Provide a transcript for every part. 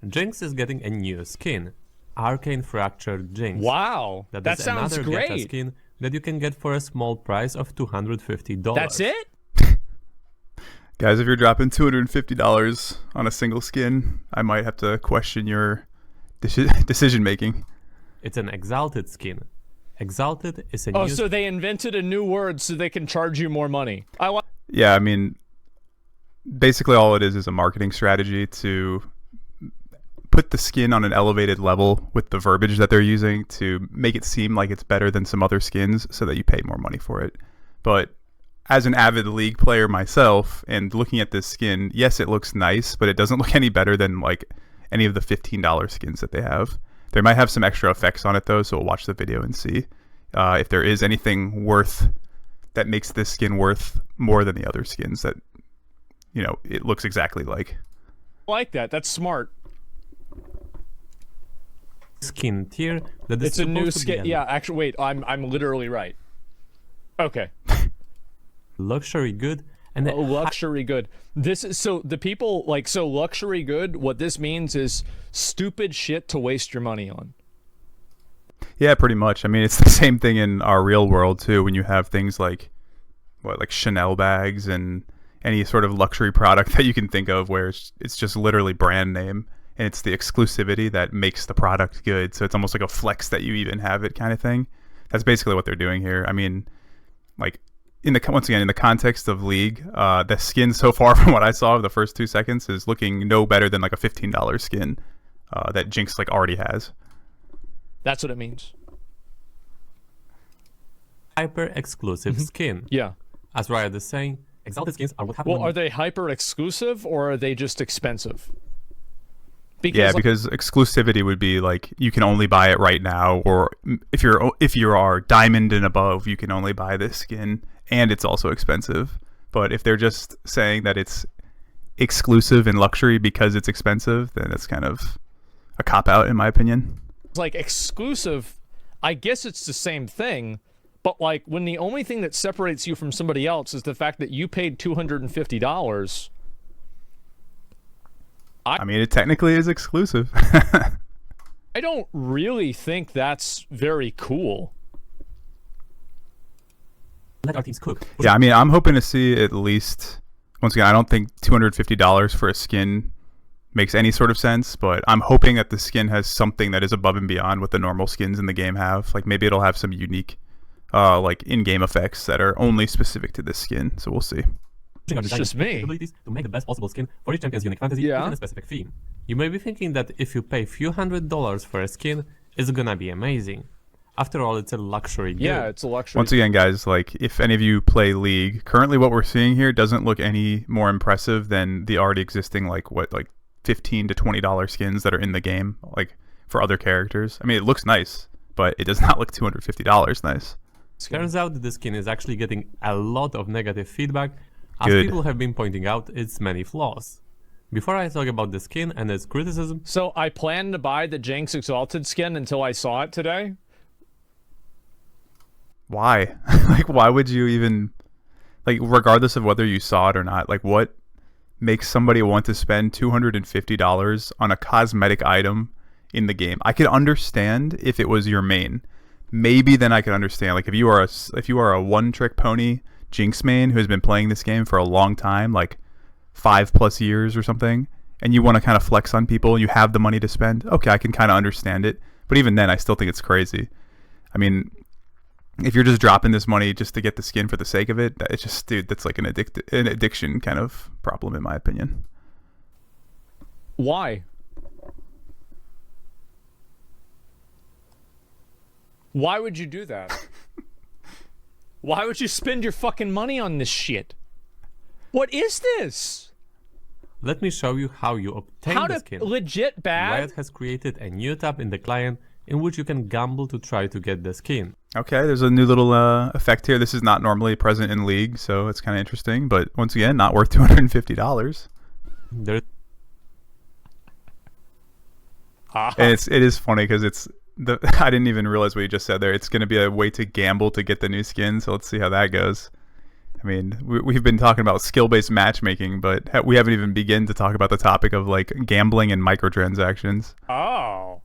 Jinx is getting a new skin, Arcane Fractured Jinx. Wow, that sounds another great. Gacha skin that you can get for a small price of $250. That's it? Guys, if you're dropping $250 on a single skin, I might have to question your decision making. It's an Exalted skin. Exalted is a Oh, new... so they invented a new word so they can charge you more money. Yeah, I mean, basically all it is a marketing strategy to put the skin on an elevated level with the verbiage that they're using to make it seem like it's better than some other skins so that you pay more money for it. But as an avid League player myself and looking at this skin, yes, it looks nice, but it doesn't look any better than like any of the $15 skins that they have. They might have some extra effects on it though, so we'll watch the video and see if there is anything worth that makes this skin worth more than the other skins that, you know, it looks exactly like. I like that. That's smart. Skin tier that is It's a new supposed to skin. be Yeah, actually, wait. I'm literally right. Okay. luxury good and Oh, luxury good. This is so the people like so luxury good. What this means is stupid shit to waste your money on. Yeah, pretty much. I mean, it's the same thing in our real world too. When you have things like like Chanel bags and any sort of luxury product that you can think of, where it's just literally brand name and it's the exclusivity that makes the product good. So it's almost like a flex that you even have it kind of thing. That's basically what they're doing here. I mean, like once again in the context of League, the skin so far from what I saw of the first 2 seconds is looking no better than like a $15 skin that Jinx like already has. That's what it means. hyper exclusive skin. Yeah. As Riot is saying, Exalted skins are what happen. Well, are they hyper exclusive or are they just expensive? Because, Yeah, because exclusivity would be like you can only buy it right now, or if you are diamond and above, you can only buy this skin, and it's also expensive. But if they're just saying that it's exclusive and luxury because it's expensive, then it's kind of a cop out in my opinion. like exclusive, I guess it's the same thing, but like when the only thing that separates you from somebody else is the fact that you paid $250. I mean, it technically is exclusive. I don't really think that's very cool. Let our teams cook. Yeah, I mean, I'm hoping to see at least, once again, I don't think $250 for a skin makes any sort of sense, but I'm hoping that the skin has something that is above and beyond what the normal skins in the game have. Like maybe it'll have some unique like in-game effects that are only specific to this skin, so we'll see. It's just me. Abilities to make the best possible skin for each champion's unique fantasy Yeah. within a specific theme. You may be thinking that if you pay few $100s for a skin, it's gonna be amazing. After all, it's a luxury good. Yeah, it's a luxury. Once again, guys, like if any of you play League, currently what we're seeing here doesn't look any more impressive than the already existing like $15 to $20 skins that are in the game, like for other characters. I mean, it looks nice, but it does not look $250 nice. Turns out that the skin is actually getting a lot of negative feedback, as Good. people have been pointing out its many flaws. Before I talk about the skin and its criticism, So I planned to buy the Jinx Exalted skin until I saw it today. Why? Like, why would you even, like, regardless of whether you saw it or not, like, what makes somebody want to spend $250 on a cosmetic item in the game? I could understand if it was your main. Maybe then I could understand. Like, if you are a one-trick pony Jinx main who has been playing this game for a long time, like 5+ years or something, and you want to kind of flex on people and you have the money to spend, okay, I can kind of understand it. But even then, I still think it's crazy. I mean, if you're just dropping this money just to get the skin for the sake of it, it's just, dude, that's like an addiction kind of problem in my opinion. Why? Why would you do that? Why would you spend your fucking money on this shit? What is this? let me show you how you obtain How the to skin. legit bad? Riot has created a new tab in the client in which you can gamble to try to get the skin. Okay, there's a new little effect here. This is not normally present in League, so it's kind of interesting. But once again, not worth $250. There And it is funny because it's I didn't even realize what you just said there. It's going to be a way to gamble to get the new skin. So let's see how that goes. I mean, we've been talking about skill-based matchmaking, but we haven't even begun to talk about the topic of like gambling and microtransactions. Oh.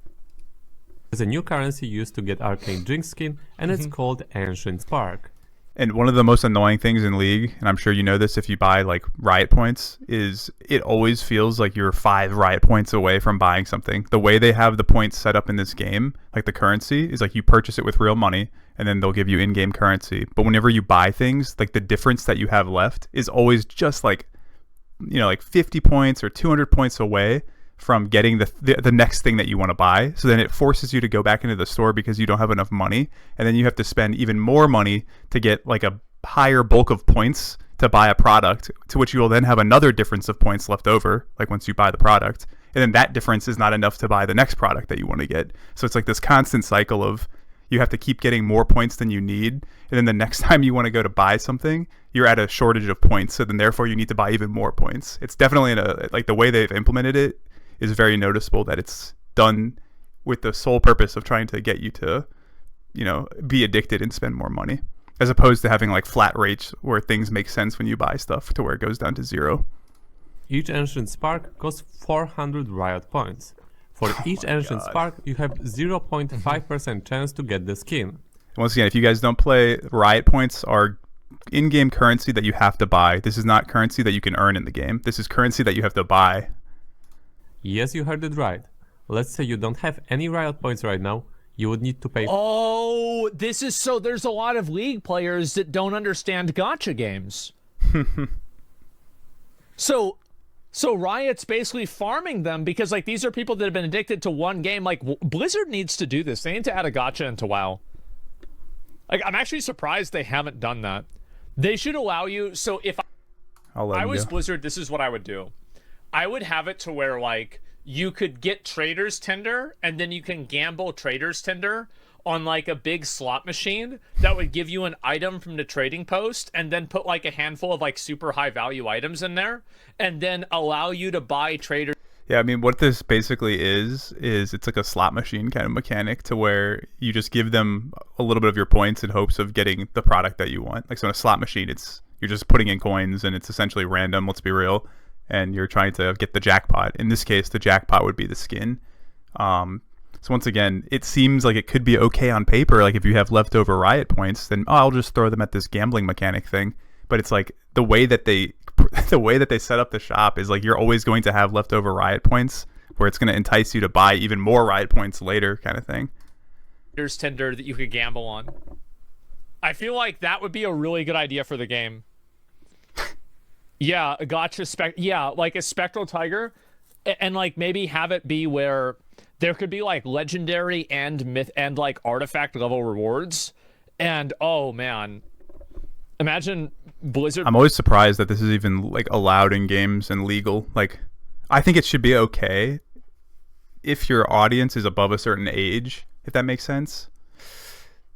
There's a new currency used to get arcane drink skin, and it's called Ancient Spark. And one of the most annoying things in League, and I'm sure you know this if you buy like Riot points, is it always feels like you're 5 Riot points away from buying something. The way they have the points set up in this game, like the currency, is like you purchase it with real money, and then they'll give you in-game currency. But whenever you buy things, like the difference that you have left is always just like, you know, like 50 points or 200 points away from getting the next thing that you want to buy. So then it forces you to go back into the store because you don't have enough money, and then you have to spend even more money to get like a higher bulk of points to buy a product, to which you will then have another difference of points left over, like once you buy the product, and then that difference is not enough to buy the next product that you want to get. So it's like this constant cycle of you have to keep getting more points than you need, and then the next time you want to go to buy something, you're at a shortage of points, so then therefore you need to buy even more points. It's definitely like the way they've implemented it is very noticeable, that it's done with the sole purpose of trying to get you to, you know, be addicted and spend more money, as opposed to having like flat rates where things make sense when you buy stuff to where it goes down to 0. Each Ancient Spark costs 400 Riot points. For each Ancient Spark, you have 0.5% chance to get the skin. Once again, if you guys don't play, Riot points are in-game currency that you have to buy. This is not currency that you can earn in the game. This is currency that you have to buy. Yes, you heard it right. Let's say you don't have any Riot points right now. You would need to pay... Oh, this is so... There's a lot of League players that don't understand gacha games. So Riot's basically farming them because, like, these are people that have been addicted to one game. Like, Blizzard needs to do this. They need to add a gacha into WoW. Like, I'm actually surprised they haven't done that. They should allow you... So if I was Blizzard, this is what I would do. I would have it to where, like, you could get Trader's Tender, and then you can gamble Trader's Tender on, like, a big slot machine that would give you an item from the trading post, and then put, like, a handful of, like, super high-value items in there, and then allow you to buy Trader... Yeah, I mean, what this basically is it's like a slot machine kind of mechanic, to where you just give them a little bit of your points in hopes of getting the product that you want. Like, so in a slot machine, you're just putting in coins, and it's essentially random, let's be real. And you're trying to get the jackpot. In this case, the jackpot would be the skin. So once again, it seems like it could be okay on paper. Like if you have leftover Riot points, then I'll just throw them at this gambling mechanic thing. But it's like the way that they set up the shop is like you're always going to have leftover Riot points, where it's going to entice you to buy even more Riot points later, kind of thing. There's Tender that you could gamble on. I feel like that would be a really good idea for the game. Yeah, a gacha like a Spectral Tiger, and like maybe have it be where there could be like legendary and myth and like artifact level rewards. And oh man, imagine Blizzard. I'm always surprised that this is even like allowed in games and legal. Like, I think it should be okay if your audience is above a certain age, if that makes sense.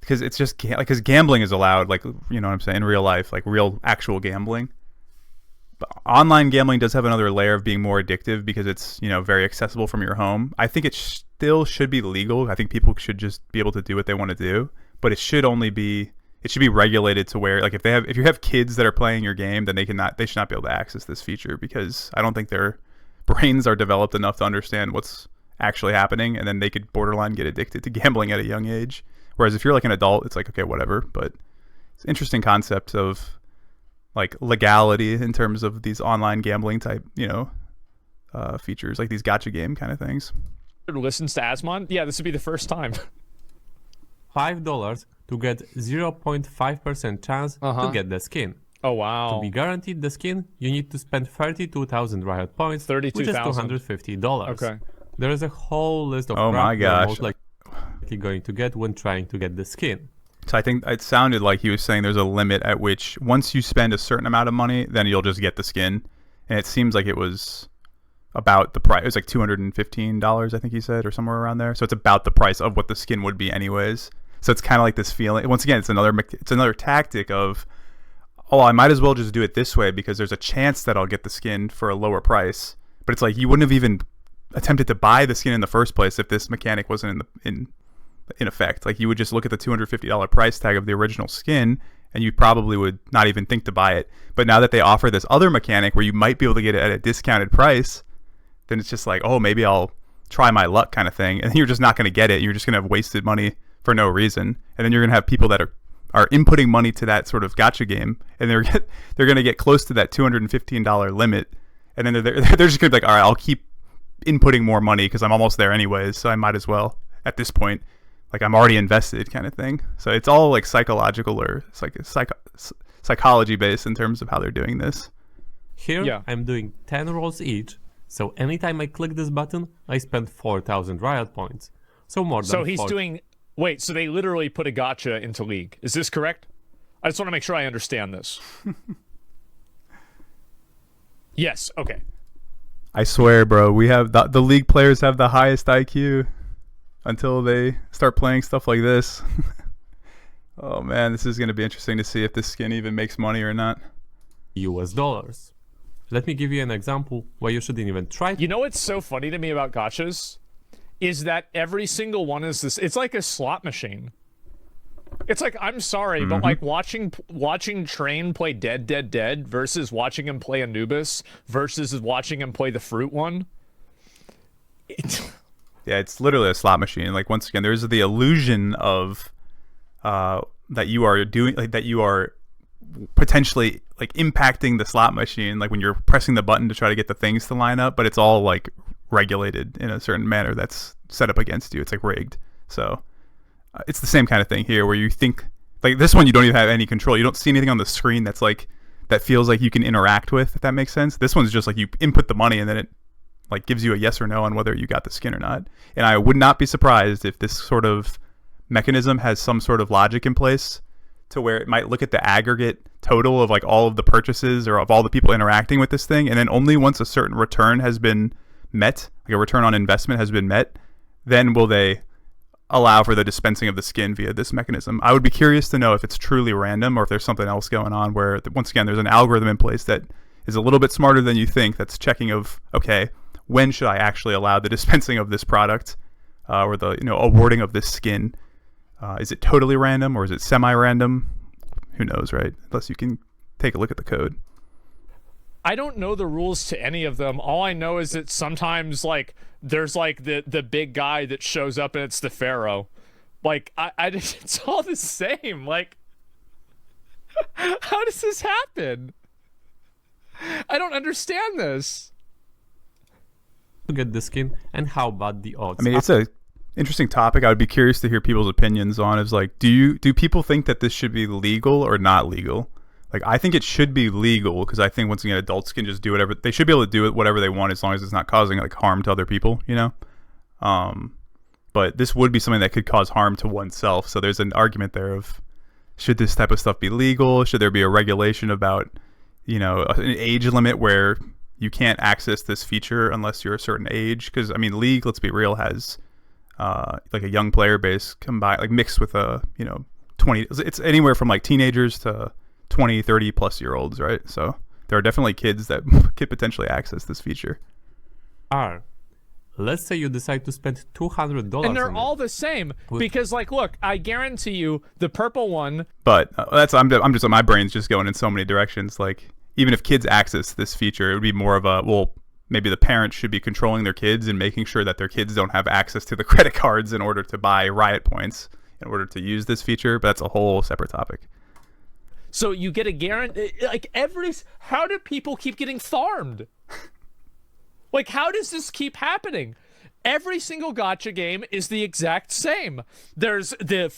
Because it's just like, because gambling is allowed, like, you know what I'm saying, in real life, like real actual gambling. But online gambling does have another layer of being more addictive because it's, you know, very accessible from your home. I think it still should be legal. I think people should just be able to do what they want to do, but it should be regulated to where, like, if you have kids that are playing your game, then they should not be able to access this feature, because I don't think their brains are developed enough to understand what's actually happening, and then they could borderline get addicted to gambling at a young age. Whereas if you're like an adult, it's like, okay, whatever. But it's an interesting concept of like legality in terms of these online gambling type, you know, features, like these gacha game kind of things. Listens to Asmon? Yeah, this would be the first time. $5 to get 0.5% chance to get the skin. Oh, wow. To be guaranteed the skin, you need to spend 32,000 Riot points, which is $250. Okay. There is a whole list of crap you're most likely going to get when trying to get the skin. So I think it sounded like he was saying there's a limit at which once you spend a certain amount of money, then you'll just get the skin. And it seems like it was about the price. It was like $215, I think he said, or somewhere around there. So it's about the price of what the skin would be anyways. So it's kind of like this feeling. Once again, it's another tactic of, oh, I might as well just do it this way because there's a chance that I'll get the skin for a lower price. But it's like you wouldn't have even attempted to buy the skin in the first place if this mechanic wasn't in effect. Like, you would just look at the $250 price tag of the original skin and you probably would not even think to buy it. But now that they offer this other mechanic where you might be able to get it at a discounted price, then it's just like, oh, maybe I'll try my luck kind of thing. And you're just not going to get it. You're just going to have wasted money for no reason. And then you're going to have people that are inputting money to that sort of gacha game, and they're going to get close to that $215 limit. And then they're just going to be like, all right, I'll keep inputting more money because I'm almost there anyways, so I might as well at this point. Like, I'm already invested kind of thing. So it's all like psychological, or it's like psychology based in terms of how they're doing this. Here, I'm doing 10 rolls each. So anytime I click this button, I spend 4,000 riot points. So more than So he's doing... Wait, so they literally put a gacha into League. Is this correct? I just want to make sure I understand this. Yes, okay. I swear, bro, we have the League players have the highest IQ until they start playing stuff like this. Oh man, this is going to be interesting to see if this skin even makes money or not. US dollars. Let me give you an example where you shouldn't even try. You know what's so funny to me about gachas? Is that every single one is this... It's like a slot machine. It's like, I'm sorry, but like watching Train play Dead versus watching him play Anubis versus watching him play the fruit one. Yeah, it's literally a slot machine. Like, once again, there's the illusion of that you are doing, like, that you are potentially like impacting the slot machine, like when you're pressing the button to try to get the things to line up, but it's all like regulated in a certain manner that's set up against you. It's like rigged. So it's the same kind of thing here, where you think, like, this one you don't even have any control. You don't see anything on the screen that's like, that feels like you can interact with, if that makes sense. This one's just like you input the money and then it like gives you a yes or no on whether you got the skin or not. And I would not be surprised if this sort of mechanism has some sort of logic in place to where it might look at the aggregate total of like all of the purchases or of all the people interacting with this thing, and then only once a certain return has been met, like a return on investment has been met, then will they allow for the dispensing of the skin via this mechanism. I would be curious to know if it's truly random or if there's something else going on where, once again, there's an algorithm in place that is a little bit smarter than you think, that's checking of, okay, when should I actually allow the dispensing of this product or the awarding of this skin? Is it totally random or is it semi-random? Who knows, right? Unless you can take a look at the code. I don't know the rules to any of them. All I know is that sometimes, like, there's like the big guy that shows up and it's the pharaoh. Like, it's all the same. Like, how does this happen? I don't understand this. To get the skin, and how bad the odds. I mean, it's a interesting topic. I would be curious to hear people's opinions on. Is like, do people think that this should be legal or not legal? Like, I think it should be legal because I think, once again, adults can just do whatever they should be able to do it, whatever they want, as long as it's not causing like harm to other people, you know. But this would be something that could cause harm to oneself. So there's an argument there of, should this type of stuff be legal? Should there be a regulation about, an age limit where you can't access this feature unless you're a certain age? Because I mean, League, let's be real, has like a young player base combined, like mixed with 20. It's anywhere from like teenagers to 20, 30 plus year olds, right? So there are definitely kids that could potentially access this feature. Let's say you decide to spend $200, and they're all the same because, like, look, I guarantee you, the purple one. But I'm just my brain's just going in so many directions. Like, even if kids access this feature, it would be more of a, well, maybe the parents should be controlling their kids and making sure that their kids don't have access to the credit cards in order to buy riot points in order to use this feature. But that's a whole separate topic. So you get a guarantee, like, how do people keep getting farmed? Like, how does this keep happening? Every single gacha game is the exact same. There's the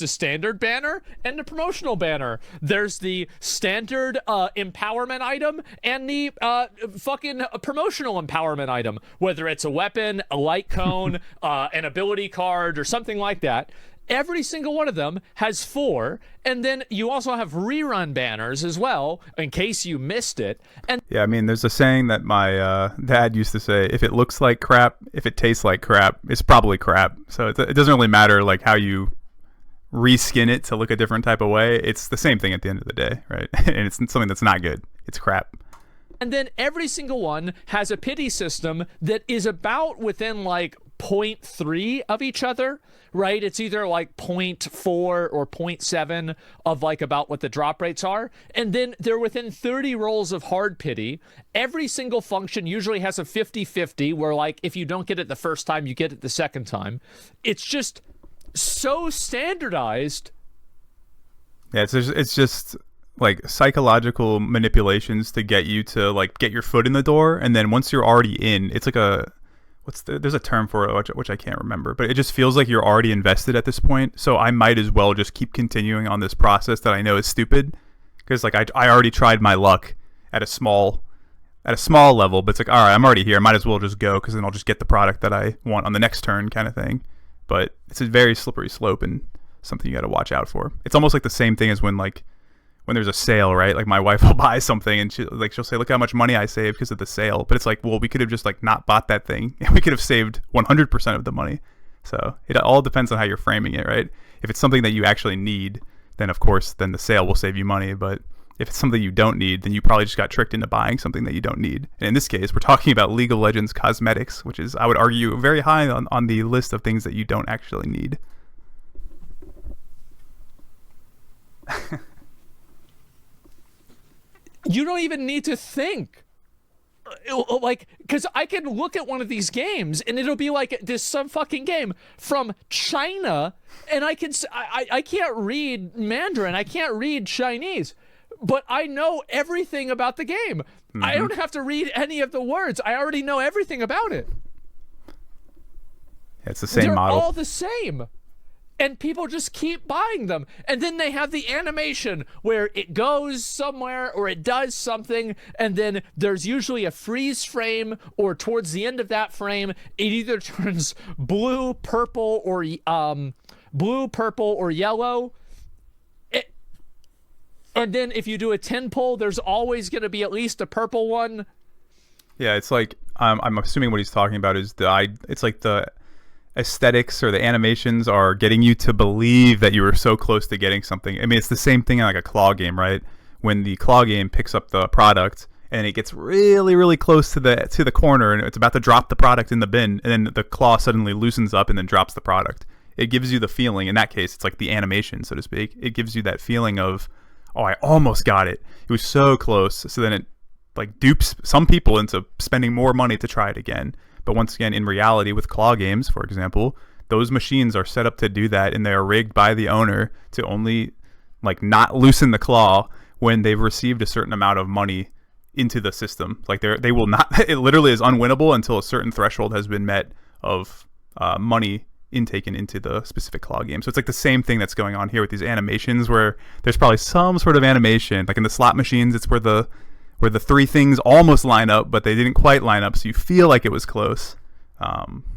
standard banner and the promotional banner. There's the standard empowerment item and the promotional empowerment item. Whether it's a weapon, a light cone, an ability card, or something like that. Every single one of them has 4, and then you also have rerun banners as well, in case you missed it. And yeah, I mean, there's a saying that my dad used to say: if it looks like crap, if it tastes like crap, it's probably crap. So it doesn't really matter like how you reskin it to look a different type of way. It's the same thing at the end of the day, right? And it's something that's not good. It's crap. And then every single one has a pity system that is about within like 0.3 of each other, right? It's either like 0.4 or 0.7 of like about what the drop rates are. And then they're within 30 rolls of hard pity. Every single function usually has a 50-50 where like if you don't get it the first time, you get it the second time. It's just so standardized. Yeah, it's just like psychological manipulations to get you to like get your foot in the door, and then once you're already in, it's like there's a term for it which I can't remember, but it just feels like you're already invested at this point. So I might as well just keep continuing on this process that I know is stupid, because like I already tried my luck at a small level, but it's like, all right, I'm already here, I might as well just go, because then I'll just get the product that I want on the next turn kind of thing. But it's a very slippery slope and something you got to watch out for. It's almost like the same thing as when there's a sale, right? Like my wife will buy something and she'll say, look how much money I saved because of the sale. But it's like, well, we could have just like not bought that thing and we could have saved 100% of the money. So it all depends on how you're framing it, right? If it's something that you actually need, then of course, then the sale will save you money. But if it's something you don't need, then you probably just got tricked into buying something that you don't need. And in this case, we're talking about League of Legends cosmetics, which is, I would argue, very high on the list of things that you don't actually need. You don't even need to think. Like, because I can look at one of these games and it'll be like this some fucking game from China, and I can't read Mandarin, I can't read Chinese, but I know everything about the game. Mm-hmm. I don't have to read any of the words. I already know everything about it. Yeah, it's the same model. They're all the same. And people just keep buying them. And then they have the animation where it goes somewhere or it does something, and then there's usually a freeze frame, or towards the end of that frame, it either turns blue, purple, or yellow. And then if you do a 10 pull, there's always going to be at least a purple one. Yeah, it's like, I'm assuming what he's talking about is it's like the aesthetics or the animations are getting you to believe that you were so close to getting something. I mean, it's the same thing in like a claw game, right? When the claw game picks up the product and it gets really, really close to the corner and it's about to drop the product in the bin, and then the claw suddenly loosens up and then drops the product. It gives you the feeling, in that case, it's like the animation, so to speak. It gives you that feeling of, oh, I almost got it. It was so close. So then it like dupes some people into spending more money to try it again. But once again, in reality, with claw games, for example, those machines are set up to do that, and they are rigged by the owner to only like not loosen the claw when they've received a certain amount of money into the system. Like they will not. It literally is unwinnable until a certain threshold has been met of money intaken into the specific claw game. So it's like the same thing that's going on here with these animations, where there's probably some sort of animation, like in the slot machines, it's where the three things almost line up, but they didn't quite line up, so you feel like it was close.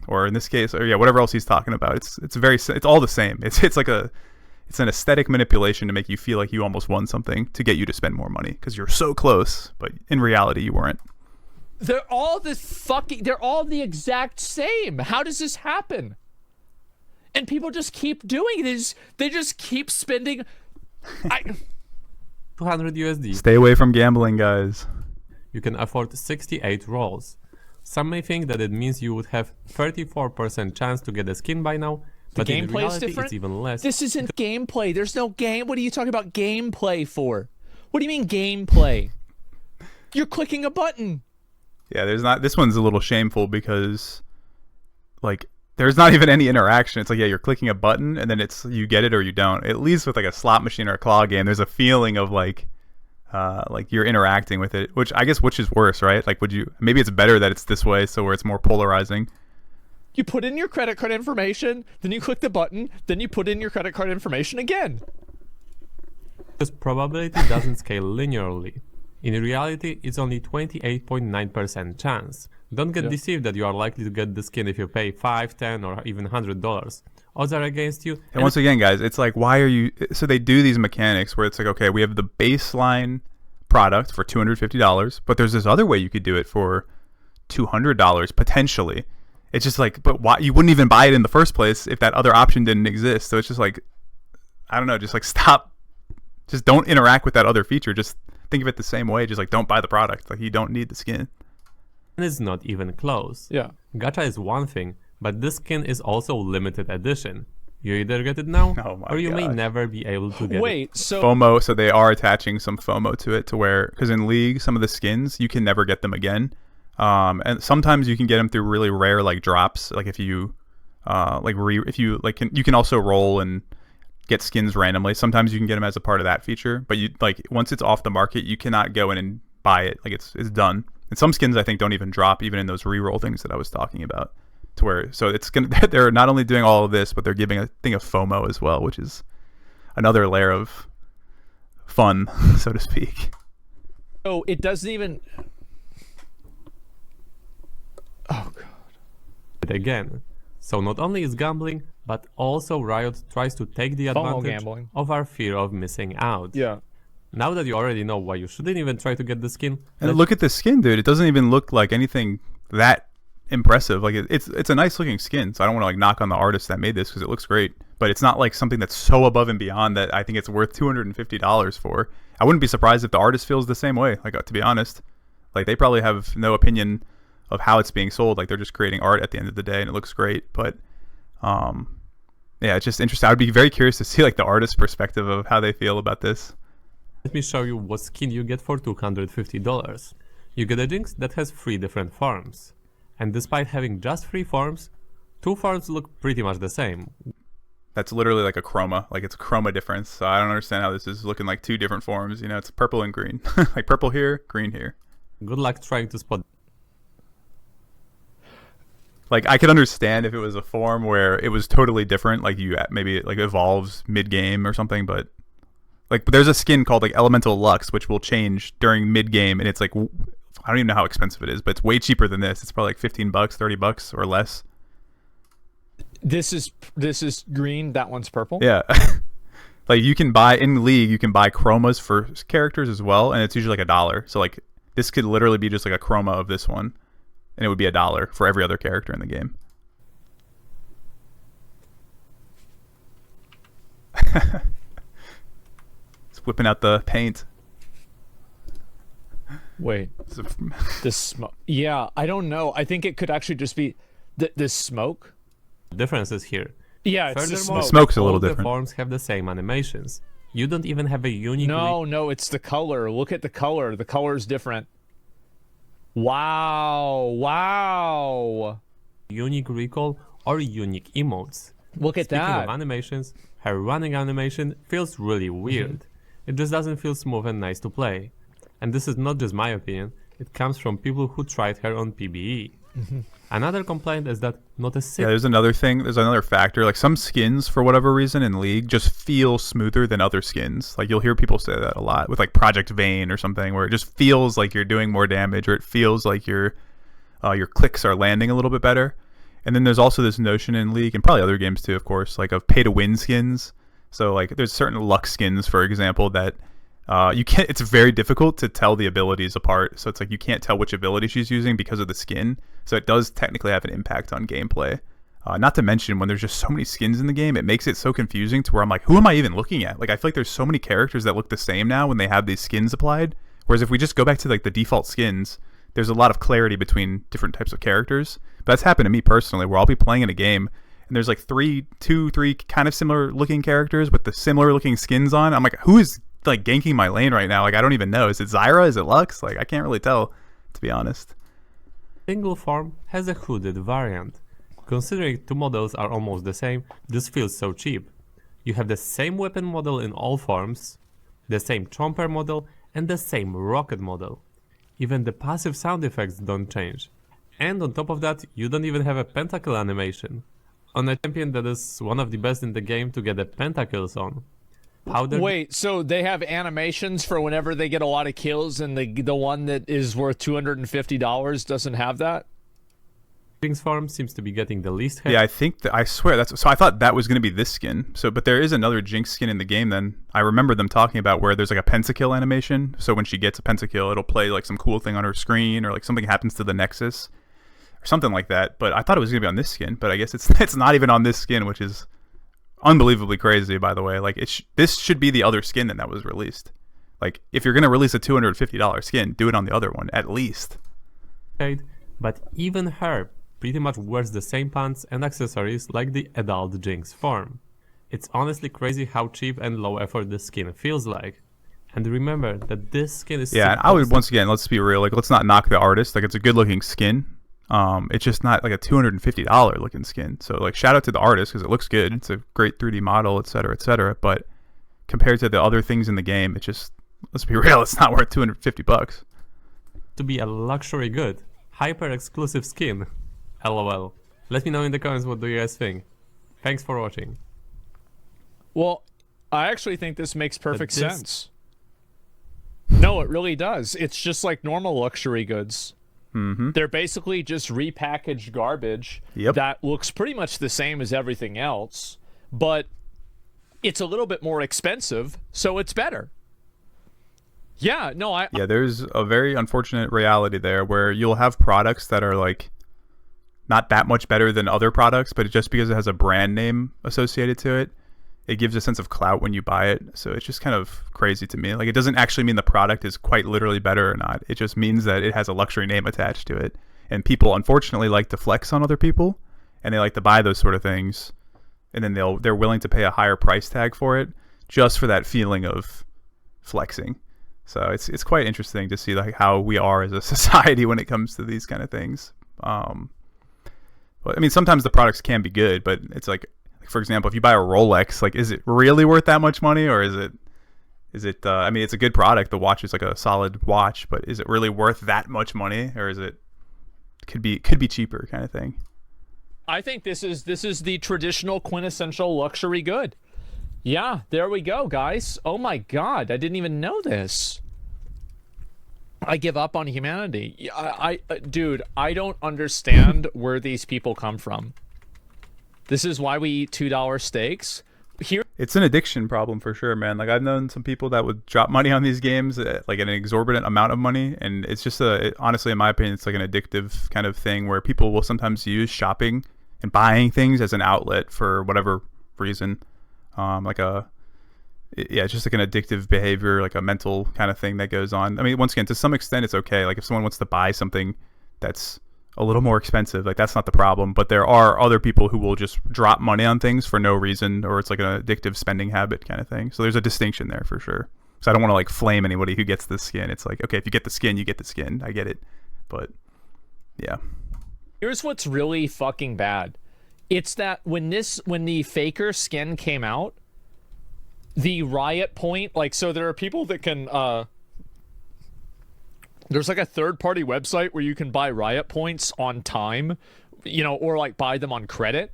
Or in this case, or yeah, whatever else he's talking about, it's all the same. It's an aesthetic manipulation to make you feel like you almost won something, to get you to spend more money because you're so close, but in reality you weren't. They're all the exact same. How does this happen? And people just keep doing this. They just keep spending. 200 USD. Stay away from gambling, guys. You can afford 68 rolls. Some may think that it means you would have 34% chance to get a skin by now, but in reality it's even less. This isn't gameplay. There's no game. What are you talking about gameplay for? What do you mean gameplay? You're clicking a button. Yeah, there's not. This one's a little shameful because, like, there's not even any interaction. It's like, yeah, you're clicking a button and then it's you get it or you don't. At least with like a slot machine or a claw game, there's a feeling of like you're interacting with it, which is worse, right? Like, maybe it's better that it's this way, so where it's more polarizing. You put in your credit card information, then you click the button, then you put in your credit card information again. This probability doesn't scale linearly. In reality, it's only 28.9% chance. Don't get deceived that you are likely to get the skin if you pay $5, $10, or even $100. Odds are against you. And once again, guys, it's like, why are you... So they do these mechanics where it's like, okay, we have the baseline product for $250, but there's this other way you could do it for $200, potentially. It's just like, but why? You wouldn't even buy it in the first place if that other option didn't exist. So it's just like, I don't know, just like stop. Just don't interact with that other feature. Just think of it the same way. Just like, don't buy the product. Like, you don't need the skin. And it's not even close. Yeah. Gacha is one thing, But this skin is also limited edition. You either get it now, Oh my or you may gosh. never be able to get it. Wait, so FOMO, so they are attaching some FOMO to it, to where, because in League, some of the skins you can never get them again, and sometimes you can get them through really rare like drops, like if you you can also roll and get skins randomly. Sometimes you can get them as a part of that feature, but you like once it's off the market, you cannot go in and buy it. Like it's done. And some skins I think don't even drop even in those reroll things that I was talking about. To where so it's gonna they're not only doing all of this, but they're giving a thing of FOMO as well, which is another layer of fun, so to speak. oh, it doesn't even. Oh god. It again. So not only is gambling, but also Riot tries to take the FOMO advantage gambling. of our fear of missing out. Yeah. Now that you already know why you shouldn't even try to get the skin, And look at this skin, dude. It doesn't even look like anything that impressive. Like it's a nice looking skin, so I don't want to like knock on the artist that made this because it looks great, but it's not like something that's so above and beyond that I think it's worth $250 for. I wouldn't be surprised if the artist feels the same way, like to be honest. Like they probably have no opinion of how it's being sold. Like they're just creating art at the end of the day and it looks great. But yeah, it's just interesting. I'd be very curious to see like the artist's perspective of how they feel about this. let me show you what skin you get for $250. You get a Jinx that has 3 different forms. And despite having just 3 forms, 2 forms look pretty much the same. That's literally like a chroma. Like it's a chroma difference. So I don't understand how this is looking like 2 different forms. You know, it's purple and green. Like purple here, green here. Good luck trying to spot. Like I could understand if it was a form where it was totally different, like you maybe it like evolves mid-game or something, but like there's a skin called like Elemental Lux which will change during mid-game, and it's like I don't even know how expensive it is, but it's way cheaper than this. It's probably like $15, $30 or less. This is green. That one's purple. Yeah. Like you can buy in League, you can buy chromas for characters as well, and it's usually like $1. So like this could literally be just like a chroma of this one, and it would be $1 for every other character in the game. It's whipping out the paint. Wait, this smoke. Yeah, I don't know. I think it could actually just be this smoke. Differences here. Yeah, it's the Furthermore, smoke. smoke's a little all the different. forms have the same animations. You don't even have a unique No, it's the color. Look at the color. The color's different. Wow. unique recall or unique emotes. Look at Speaking that. of animations, her running animation feels really weird. It just doesn't feel smooth and nice to play. And this is not just my opinion, it comes from people who tried her on PBE. Another complaint is that not a Yeah, single there's another factor. Like some skins, for whatever reason in League, just feel smoother than other skins. Like you'll hear people say that a lot with like Project Vayne or something, where it just feels like you're doing more damage, or it feels like your clicks are landing a little bit better. And then there's also this notion in League, and probably other games too, of course, like of pay-to-win skins. So like there's certain luck skins, for example, that you can't. It's very difficult to tell the abilities apart. So it's like you can't tell which ability she's using because of the skin. So it does technically have an impact on gameplay. Not to mention when there's just so many skins in the game, it makes it so confusing to where I'm like, who am I even looking at? Like I feel like there's so many characters that look the same now when they have these skins applied. Whereas if we just go back to like the default skins, there's a lot of clarity between different types of characters. But that's happened to me personally, where I'll be playing in a game and there's like three kind of similar looking characters with the similar looking skins on. I'm like, who is like ganking my lane right now? Like I don't even know. Is it Zyra? Is it Lux? Like I can't really tell, to be honest. single form has a hooded variant. Considering 2 models are almost the same, this feels so cheap. You have the same weapon model in all forms, the same Chomper model, and the same Rocket model. Even the passive sound effects don't change. And on top of that, you don't even have a pentakill animation. On a champion that is one of the best in the game to get a pentakills on. Powder Wait, so they have animations for whenever they get a lot of kills, and the one that is worth $250 doesn't have that? Jinx form seems to be getting the least hate. Yeah, I think I swear that's so. I thought that was going to be this skin. So, but there is another Jinx skin in the game. Then I remember them talking about where there's like a pentakill animation. So when she gets a pentakill, it'll play like some cool thing on her screen, or like something happens to the Nexus, or something like that. But I thought it was going to be on this skin, but I guess it's not even on this skin, which is unbelievably crazy. By the way, like this should be the other skin that was released. Like if you're going to release a $250 skin, do it on the other one at least. But even her pretty much wears the same pants and accessories like the adult Jinx form. It's honestly crazy how cheap and low effort this skin feels like. And remember that this skin is Yeah, and I would, once again, let's be real, like, let's not knock the artist. Like, it's a good looking skin. It's just not like a $250 looking skin. So like, shout out to the artist because it looks good. It's a great 3D model, etc., etc. But compared to the other things in the game, it just, let's be real, it's not worth $250. to be a luxury good, hyper exclusive skin. LOL. Let me know in the comments what do you guys think. Thanks for watching. Well, I actually think this makes perfect this- sense. No, it really does. It's just like normal luxury goods. Mm-hmm. They're basically just repackaged garbage Yep. that looks pretty much the same as everything else, but it's a little bit more expensive, so it's better. Yeah, no, Yeah, there's a very unfortunate reality there where you'll have products that are like not that much better than other products, but just because it has a brand name associated to it, it gives a sense of clout when you buy it. So it's just kind of crazy to me. Like, it doesn't actually mean the product is quite literally better or not. It just means that it has a luxury name attached to it. And people unfortunately like to flex on other people, and they like to buy those sort of things, and then they're willing to pay a higher price tag for it just for that feeling of flexing. So it's quite interesting to see like how we are as a society when it comes to these kind of things. But I mean, sometimes the products can be good, but it's like, for example, if you buy a Rolex, like, is it really worth that much money, or is it? I mean, it's a good product. The watch is like a solid watch, but is it really worth that much money, or is it could be cheaper kind of thing? I think this is the traditional quintessential luxury good. Yeah, there we go, guys. Oh my god, I didn't even know this. I give up on humanity. Dude, I don't understand where these people come from. This is why we eat $2 steaks. Here, It's an addiction problem for sure, man. Like, I've known some people that would drop money on these games, like an exorbitant amount of money, and it's just honestly, in my opinion, it's like an addictive kind of thing where people will sometimes use shopping and buying things as an outlet for whatever reason. It's just like an addictive behavior, like a mental kind of thing that goes on. I mean, once again, to some extent, it's okay. Like, if someone wants to buy something that's a little more expensive, like, that's not the problem. But there are other people who will just drop money on things for no reason, or it's like an addictive spending habit kind of thing. So there's a distinction there for sure. So I don't want to like flame anybody who gets this skin. It's like, okay, if you get the skin, you get the skin. I get it. But yeah. here's what's really fucking bad. It's that when the Faker skin came out, the Riot Point, like, so there are people that can there's like a third-party website where you can buy Riot Points on time, you know, or like buy them on credit.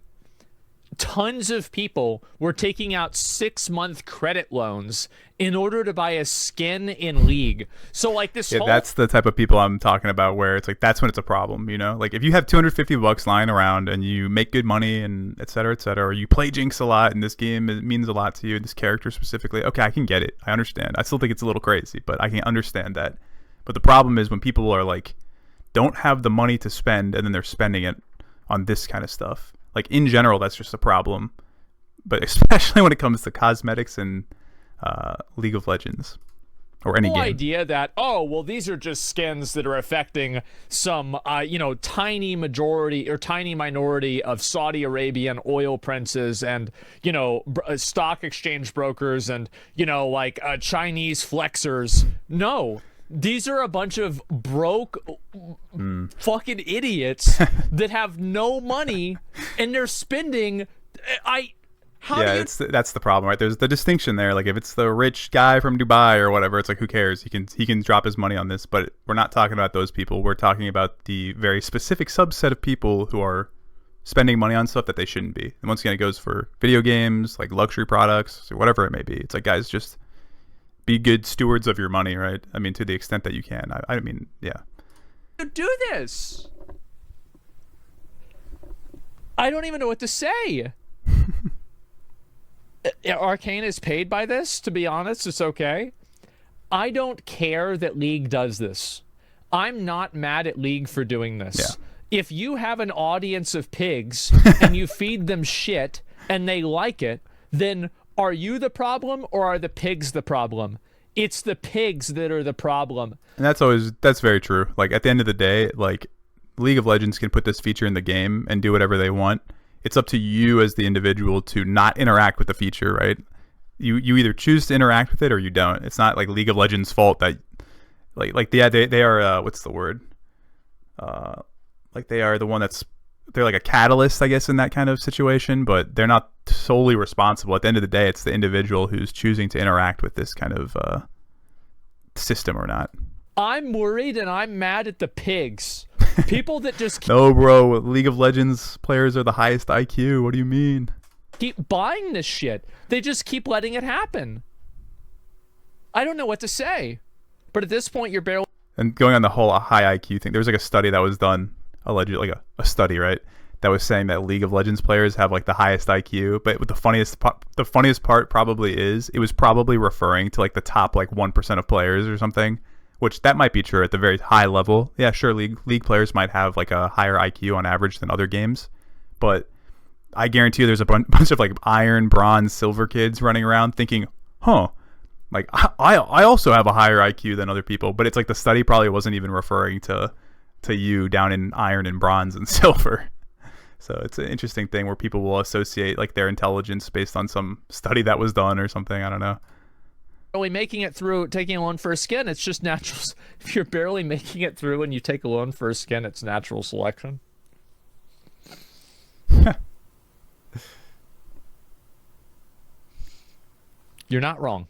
Tons of people were taking out 6-month credit loans in order to buy a skin in League. So like this Yeah, whole that's the type of people I'm talking about, where it's like, that's when it's a problem, you know? Like, if you have $250 lying around and you make good money and et cetera, or you play Jinx a lot and this game means a lot to you, this character specifically, okay, I can get it. I understand. I still think it's a little crazy, but I can understand that. But the problem is when people are like, don't have the money to spend, and then they're spending it on this kind of stuff. Like, in general, that's just a problem. But especially when it comes to cosmetics and League of Legends or any whole game. idea that, oh, well, these are just skins that are affecting some tiny majority or tiny minority of Saudi Arabian oil princes and stock exchange brokers and Chinese flexers. No, these are a bunch of broke fucking idiots that have no money and they're spending that's the problem, right? There's the distinction there. Like, if it's the rich guy from Dubai or whatever, it's like, who cares? He can drop his money on this. But we're not talking about those people. We're talking about the very specific subset of people who are spending money on stuff that they shouldn't be. And once again, it goes for video games, like luxury products, or whatever it may be. It's like, guys, just be good stewards of your money, right? I mean, to the extent that you can. I mean, yeah. To do this, I don't even know what to say. Arcane is paid by this, to be honest. It's okay. I don't care that League does this. I'm not mad at League for doing this. Yeah. If you have an audience of pigs and you feed them shit and they like it, then are you the problem or are the pigs the problem? It's the pigs that are the problem. And that's very true. Like, at the end of the day, like, League of Legends can put this feature in the game and do whatever they want. It's up to you as the individual to not interact with the feature, right? You either choose to interact with it or you don't. It's not like League of Legends' fault that they are what's the word? Like they are the one they're like a catalyst, I guess, in that kind of situation, but they're not solely responsible. At the end of the day, it's the individual who's choosing to interact with this kind of system or not. I'm worried and I'm mad at the pigs. People that just No, bro. League of Legends players are the highest IQ. What do you mean? keep buying this shit. They just keep letting it happen. I don't know what to say. But at this point, you're barely... And going on the whole high IQ thing, there was like a study that was done, allegedly, like a study, right? That was saying that League of Legends players have like the highest IQ. But the funniest part probably is it was probably referring to like the top like 1% of players or something. Which that might be true at the very high level. Yeah, sure, league players might have like a higher IQ on average than other games, but I guarantee you there's a bunch of like iron, bronze, silver kids running around thinking, huh, like I also have a higher IQ than other people. But it's like the study probably wasn't even referring to you down in iron and bronze and silver. So it's an interesting thing where people will associate like their intelligence based on some study that was done or something. I don't know. barely making it through taking a loan for a skin. It's just natural. If you're barely making it through and you take a loan for a skin, it's natural selection. You're not wrong.